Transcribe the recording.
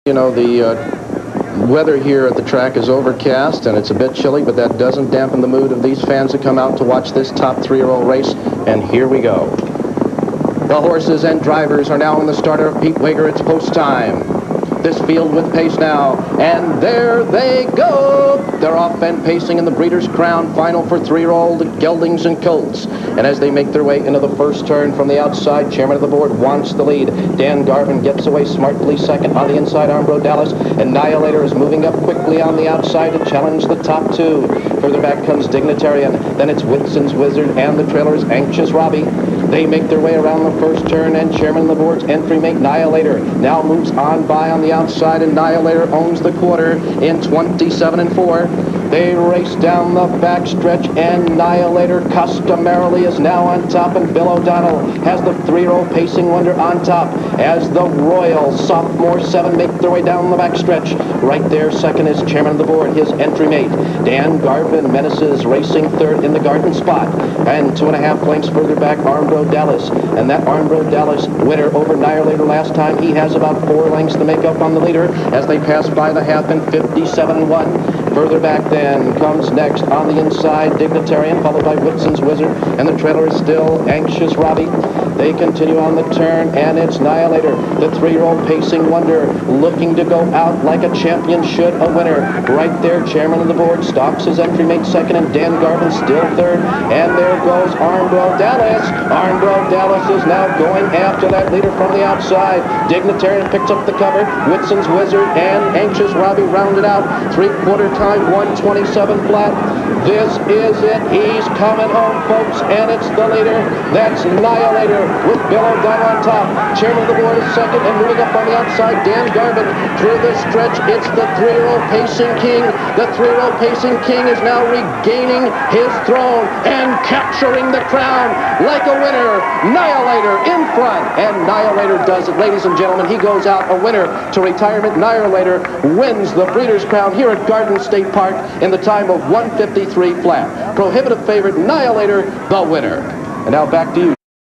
You know, the weather here at the track is overcast and it's a bit chilly, but that doesn't dampen the mood of these fans that come out to watch this top three-year-old race. And here we go. The horses and drivers are now in the starter of Pete Wager. It's post time. This field with pace now, and there they go. They're off and pacing in the Breeders' Crown Final for three-year-old Geldings and Colts. And as they make their way into the first turn from the outside, chairman of the board wants the lead. Dan Garvin gets away smartly second. On the inside, Armbro Dallas. Annihilator is moving up quickly on the outside to challenge the top two. Further back comes Dignitarian. Then it's Whitson's Wizard and the trailer's Anxious Robbie. They make their way around the first turn, and chairman of the board's entry mate Annihilator now moves on by on the outside. Annihilator owns the quarter in 27-4. They race down the backstretch, and Annihilator customarily is now on top, and Bill O'Donnell has the three-year-old Pacing Wonder on top as the Royal Sophomore 7 make their way down the backstretch. Right there, second is chairman of the board, his entry mate. Dan Garvin menaces racing third in the Garden spot, and 2.5 lengths further back, Armbro Dallas. And that Armbro Dallas winner over Annihilator last time, he has about 4 lengths to make up on the leader as they pass by the half in 57-1. Further back then comes next on the inside Dignitarian, followed by Whitson's Wizard, and the trailer is still Anxious Robbie. They continue on the turn, and it's Annihilator, the three-year-old Pacing Wonder, looking to go out like a champion should, a winner. Right there, chairman of the board stalks his entry mate second, and Dan Garvin still third. And there goes Armbro Dallas. Armbro Dallas is now going after that leader from the outside. Dignitarian picks up the cover. Whitson's Wizard and Anxious Robbie rounded out. Three-quarter time, 127 flat. This is it. He's coming home, folks, and it's the leader. That's Annihilator with Bill O'Donnell on top. Chairman of the board is second, and moving up on the outside, Dan Garvin. Through the stretch, it's the three-year-old Pacing King. The three-year-old Pacing King is now regaining his throne and capturing the crown like a winner. Annihilator in front, and Annihilator does it. Ladies and gentlemen, he goes out a winner to retirement. Annihilator wins the Breeders' Crown here at Garden State Park in the time of 1:53 flat. Prohibitive favorite Annihilator, the winner. And now back to you,